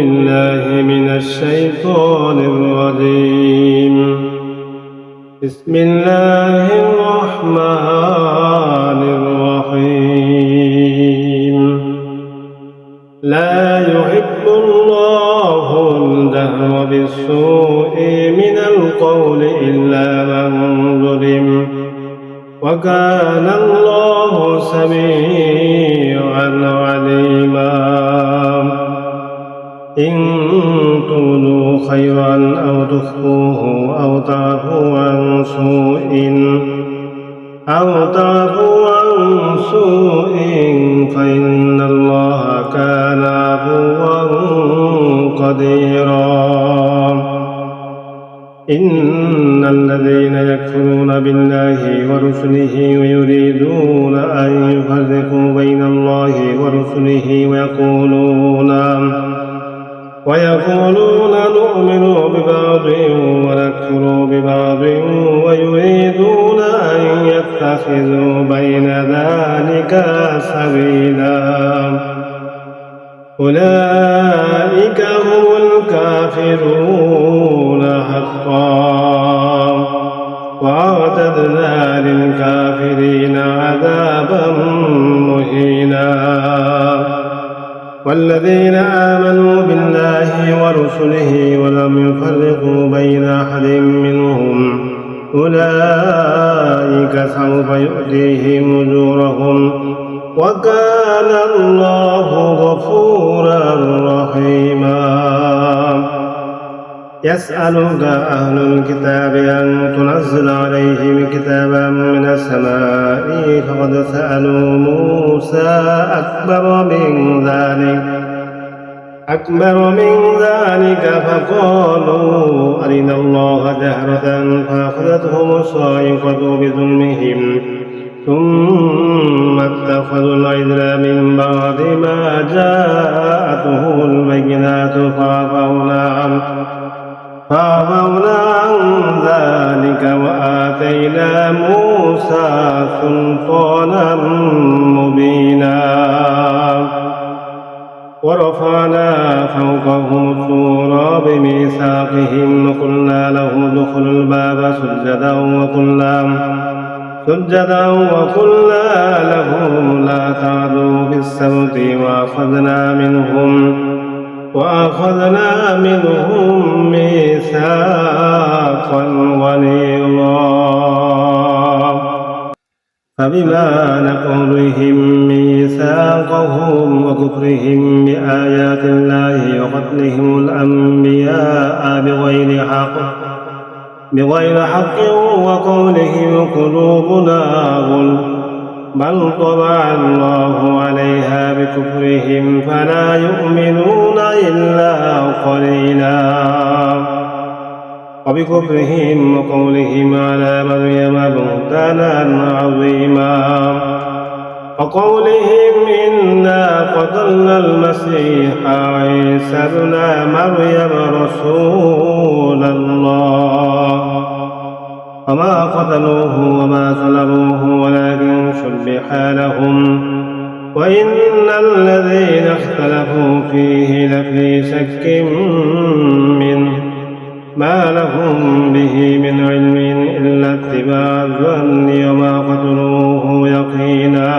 بالله من الشيطان الرجيم. بسم الله الرحمن الرحيم. لا يحب الله الجهر بالسوء من القول إلا من ظلم، وكان الله سميعا عليما. إن تبدوا خيرا أو تخفوه أو تعفوا عن سوء فإن الله كان عفوا قديرا. إن الذين يكفرون بالله ورسله ويريدون أن يفرقوا بين الله ورسله ويقولون نؤمن ببعض ونكفر ببعض ويريدون أن يتخذوا بين ذلك سبيلا. أولئك هم الكافرون حقا، وأعتدنا للكافرين عذابا مهينا. والذين آمنوا بالله ورسله ولم يفرقوا بين أحد منهم أولئك سوف يؤتيهم أجورهم، وكان الله غفورا رحيما. يسألك أهل الكتاب أن تنزل عليهم كتابا من السماء، فقد سألوا موسى أكبر من ذلك فقالوا أرنا الله جهرة فأخذتهم الصاعقة بظلمهم ثم اتخذوا العجل من بعد ما جاءتهم البينات فعفونا عن ذلك وآتينا موسى سلطانا مبينا. ورفعنا فوقهم الطور بميثاقهم وقلنا لهم ادخلوا الباب سجدا وقلنا لهم لا تعدوا في السبت وأخذنا منهم ميثاقا غليظا. فبما نقضهم ميثاقهم وكفرهم بآيات الله وقتلهم الأنبياء بغير حق وقولهم قلوبنا غلف بل طبع الله عليها بكفرهم فلا يؤمنون إلا قليلا. وبكفرهم وقولهم على مريم بهتانا عظيما، وقولهم إنا قتلنا المسيح عيسى ابن مريم رسول الله وما قتلوه وما صلبوه ولكن شبه لهم، وإن الذين اختلفوا فيه لفي شك منه ما لهم به من علم إلا اتباع الظن وما قتلوه يقينا،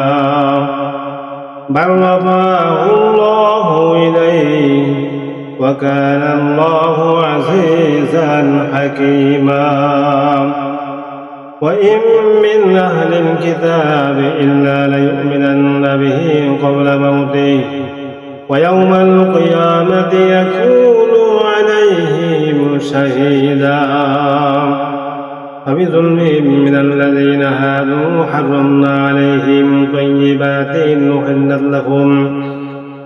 بل رفعه الله إليه وكان الله عزيزا حكيما. وإن من أهل الكتاب إلا ليؤمنن به قبل موته ويوم القيامة يكون عليهم شهيدا. فبظلم من الذين هادوا حرمنا عليهم طيبات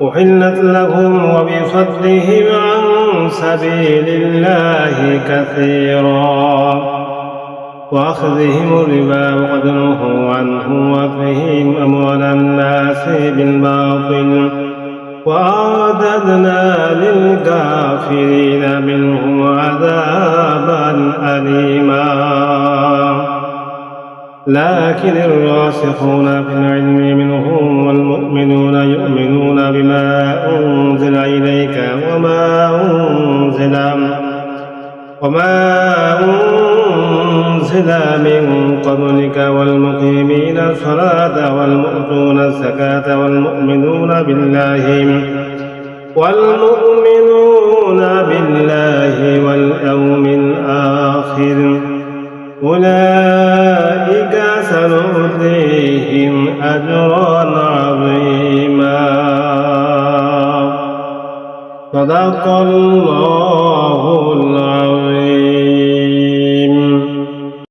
أحلت لهم وبصدهم عن سبيل الله كثيرا وأخذهم الربا وقد نهوا عنه وأكلهم أموال الناس بالباطل وأعتدنا للكافرين منهم عذابا أليما. لكن الراسخون في العلم منهم والمؤمنون يؤمنون بما أنزل إليك وما أنزل من قبلك والمقيمين الصلاة والمؤتون الزكاة والمؤمنون بالله واليوم الآخر أولئك سنؤتيهم أجرا عظيما. صدق الله العظيم.